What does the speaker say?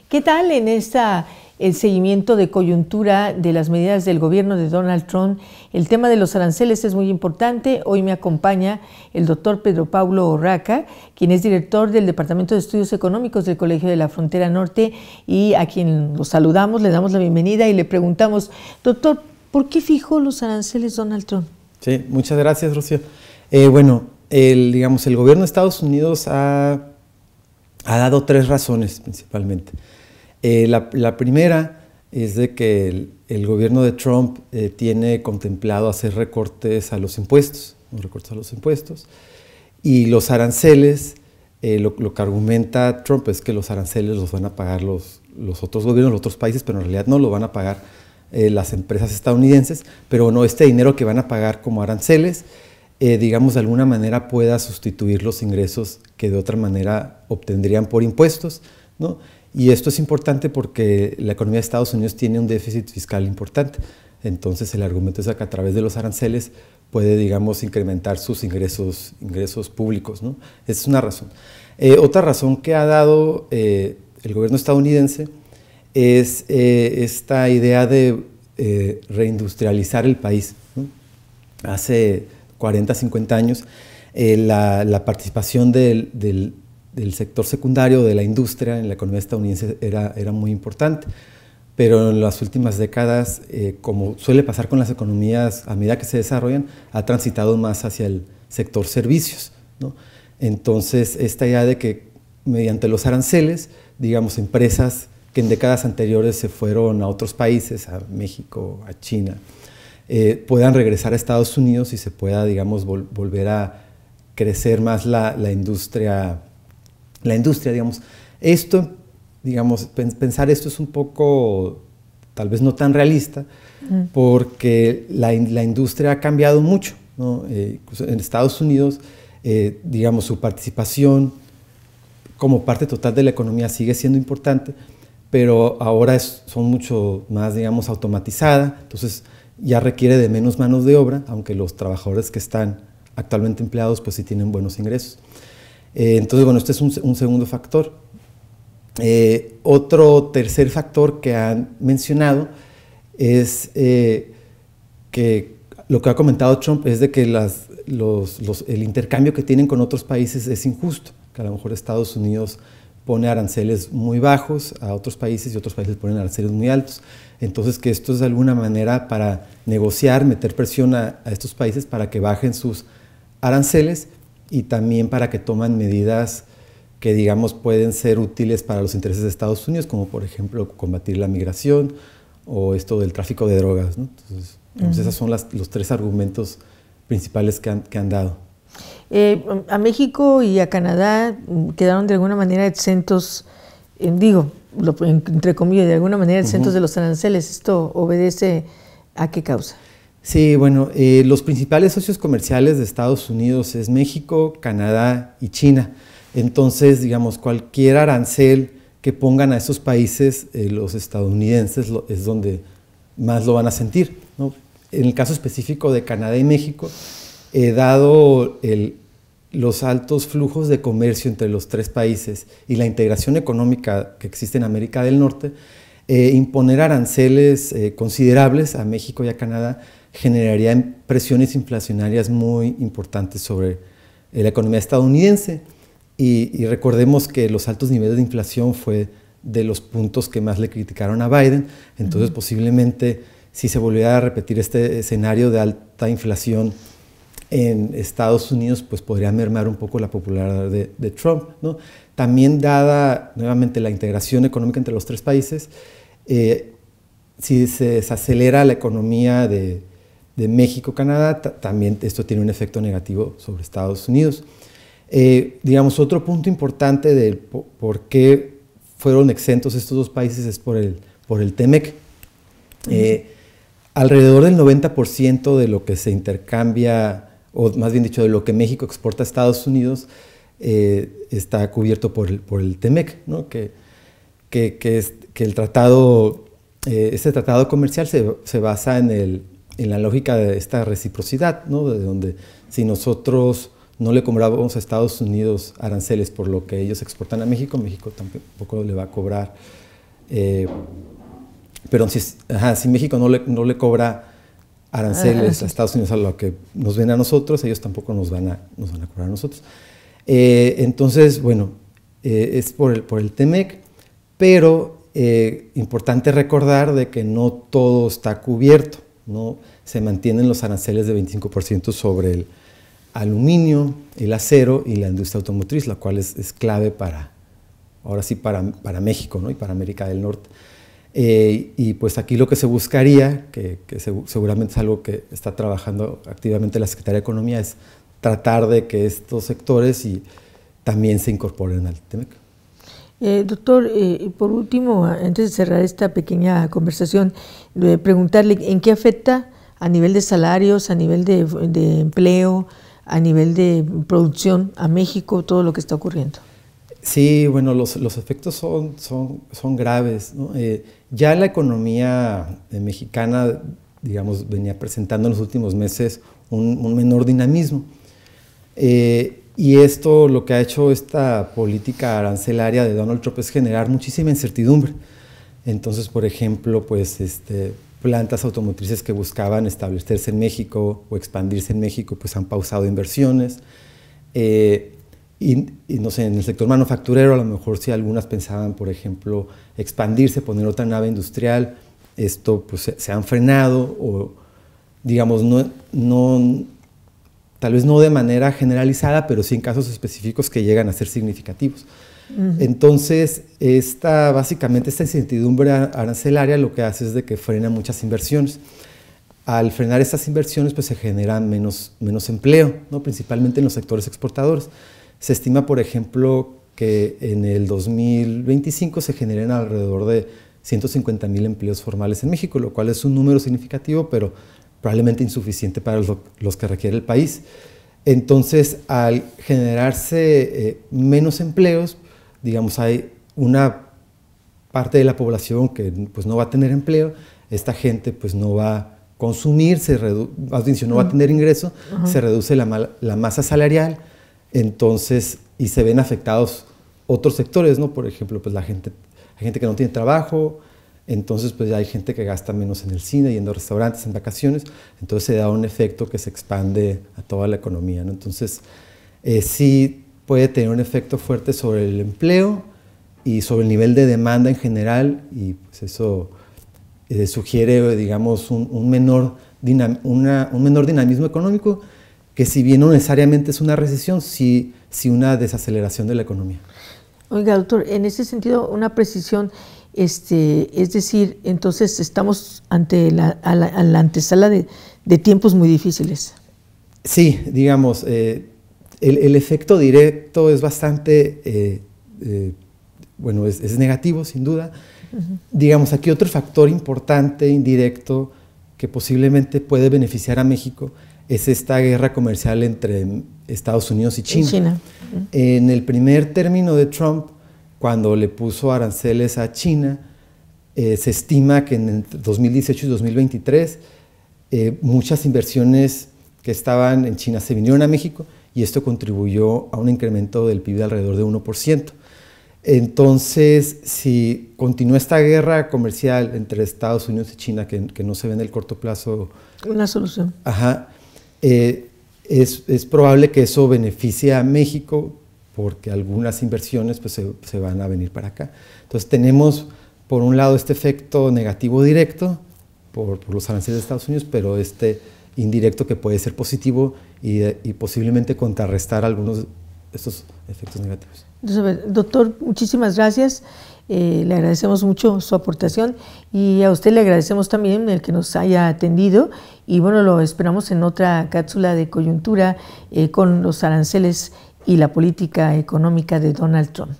¿Qué tal en el seguimiento de coyuntura de las medidas del gobierno de Donald Trump? El tema de los aranceles es muy importante. Hoy me acompaña el doctor Pedro Paulo Orraca, quien es director del Departamento de Estudios Económicos del Colegio de la Frontera Norte, y a quien los saludamos, le damos la bienvenida y le preguntamos, doctor, ¿por qué fijó los aranceles Donald Trump? Sí, muchas gracias, Rocío. El gobierno de Estados Unidos ha dado tres razones principalmente. La primera es de que el gobierno de Trump tiene contemplado hacer recortes a los impuestos, y los aranceles, lo que argumenta Trump es que los aranceles los van a pagar los otros gobiernos, los otros países, pero en realidad no lo van a pagar las empresas estadounidenses, pero no, este dinero que van a pagar como aranceles, de alguna manera pueda sustituir los ingresos que de otra manera obtendrían por impuestos, ¿no? Y esto es importante porque la economía de Estados Unidos tiene un déficit fiscal importante. Entonces el argumento es que a través de los aranceles puede, incrementar sus ingresos públicos, ¿no? Esa es una razón. Otra razón que ha dado el gobierno estadounidense es esta idea de reindustrializar el país, ¿no? Hace 40, 50 años la participación del sector secundario de la industria en la economía estadounidense era muy importante, pero en las últimas décadas, como suele pasar con las economías, a medida que se desarrollan, ha transitado más hacia el sector servicios, ¿no? Entonces, esta idea de que mediante los aranceles, empresas que en décadas anteriores se fueron a otros países, a México, a China, puedan regresar a Estados Unidos y se pueda, volver a crecer más la industria. Esto, pensar esto es un poco, tal vez no tan realista, porque la industria ha cambiado mucho, ¿no? En Estados Unidos, su participación como parte total de la economía sigue siendo importante, pero ahora son mucho más, automatizada, entonces ya requiere de menos manos de obra, aunque los trabajadores que están actualmente empleados pues sí tienen buenos ingresos. Entonces, este es un segundo factor. Otro tercer factor que han mencionado es que lo que ha comentado Trump es de que el intercambio que tienen con otros países es injusto, que a lo mejor Estados Unidos pone aranceles muy bajos a otros países y otros países ponen aranceles muy altos. Entonces, que esto es de alguna manera para negociar, meter presión a estos países para que bajen sus aranceles y también para que tomen medidas que, pueden ser útiles para los intereses de Estados Unidos, como por ejemplo combatir la migración o esto del tráfico de drogas, ¿no? Entonces esos son los tres argumentos principales que han dado. A México y a Canadá quedaron de alguna manera exentos, entre comillas, de alguna manera exentos de los aranceles. ¿Esto obedece a qué causa? Sí, los principales socios comerciales de Estados Unidos es México, Canadá y China. Entonces, cualquier arancel que pongan a esos países, los estadounidenses es donde más lo van a sentir, ¿no? En el caso específico de Canadá y México, dado los altos flujos de comercio entre los tres países y la integración económica que existe en América del Norte, imponer aranceles considerables a México y a Canadá generaría presiones inflacionarias muy importantes sobre la economía estadounidense. Y recordemos que los altos niveles de inflación fue de los puntos que más le criticaron a Biden. Entonces, posiblemente, si se volviera a repetir este escenario de alta inflación en Estados Unidos, pues podría mermar un poco la popularidad de Trump, ¿no? También, dada nuevamente la integración económica entre los tres países, si se desacelera la economía de México, Canadá, también esto tiene un efecto negativo sobre Estados Unidos. Otro punto importante de por qué fueron exentos estos dos países es por el TEMEC. Alrededor del 90% de lo que se intercambia, o más bien dicho, de lo que México exporta a Estados Unidos, está cubierto por el TEMEC, ¿no? que el tratado, este tratado comercial se basa en la lógica de esta reciprocidad, ¿no? De donde si nosotros no le cobramos a Estados Unidos aranceles por lo que ellos exportan a México, México tampoco le va a cobrar Perdón, si México no le cobra aranceles a Estados Unidos a lo que nos ven a nosotros, ellos tampoco nos van a cobrar a nosotros. Entonces, bueno, es por el TEMEC, pero importante recordar de que no todo está cubierto, ¿no? Se mantienen los aranceles de 25% sobre el aluminio, el acero y la industria automotriz, la cual es clave ahora sí para México, ¿no? Y para América del Norte. Y pues aquí lo que se buscaría, que seguramente es algo que está trabajando activamente la Secretaría de Economía, es tratar de que estos sectores también se incorporen al TEMEC. Doctor, por último, antes de cerrar esta pequeña conversación, preguntarle en qué afecta a nivel de salarios, a nivel de empleo, a nivel de producción a México, todo lo que está ocurriendo. Sí, bueno, los efectos son graves, ¿no? Ya la economía mexicana, digamos, venía presentando en los últimos meses un menor dinamismo. Y esto, lo que ha hecho esta política arancelaria de Donald Trump es generar muchísima incertidumbre. Entonces, por ejemplo, pues plantas automotrices que buscaban establecerse en México o expandirse en México, pues han pausado inversiones. Y no sé, en el sector manufacturero a lo mejor si algunas pensaban, por ejemplo, expandirse, poner otra nave industrial, esto pues se han frenado o digamos tal vez no de manera generalizada, pero sí en casos específicos que llegan a ser significativos. Entonces, básicamente esta incertidumbre arancelaria lo que hace es de que frena muchas inversiones. Al frenar estas inversiones pues se genera menos empleo, ¿no? Principalmente en los sectores exportadores. Se estima, por ejemplo, que en el 2025 se generen alrededor de 150,000 empleos formales en México, lo cual es un número significativo, pero probablemente insuficiente para los que requiere el país. Entonces, al generarse menos empleos, digamos, hay una parte de la población que pues, no va a tener empleo, esta gente pues, no va a consumir, no va a tener ingreso, se reduce la masa salarial. Entonces, y se ven afectados otros sectores, ¿no? Por ejemplo, pues hay gente que no tiene trabajo, entonces pues ya hay gente que gasta menos en el cine, yendo a restaurantes, en vacaciones, entonces se da un efecto que se expande a toda la economía, ¿no? Entonces, sí puede tener un efecto fuerte sobre el empleo y sobre el nivel de demanda en general, y pues eso sugiere, digamos, un menor dinamismo económico, que si bien no necesariamente es una recesión, sí una desaceleración de la economía. Oiga, doctor, en ese sentido, una precisión, es decir, entonces estamos ante la antesala de tiempos muy difíciles. Sí, digamos, el efecto directo es bastante, bueno, es negativo, sin duda. Digamos, aquí otro factor importante, indirecto, que posiblemente puede beneficiar a México, es esta guerra comercial entre Estados Unidos y China. En el primer término de Trump, cuando le puso aranceles a China, se estima que en 2018 y 2023 muchas inversiones que estaban en China se vinieron a México y esto contribuyó a un incremento del PIB de alrededor de 1%. Entonces, si continúa esta guerra comercial entre Estados Unidos y China, que no se ve en el corto plazo una solución. Es probable que eso beneficie a México porque algunas inversiones pues, se van a venir para acá. Entonces tenemos por un lado este efecto negativo directo por los aranceles de Estados Unidos, pero este indirecto que puede ser positivo y posiblemente contrarrestar algunos de estos efectos negativos. Entonces, doctor, muchísimas gracias. Le agradecemos mucho su aportación y a usted le agradecemos también el que nos haya atendido y bueno, lo esperamos en otra cápsula de coyuntura con los aranceles y la política económica de Donald Trump.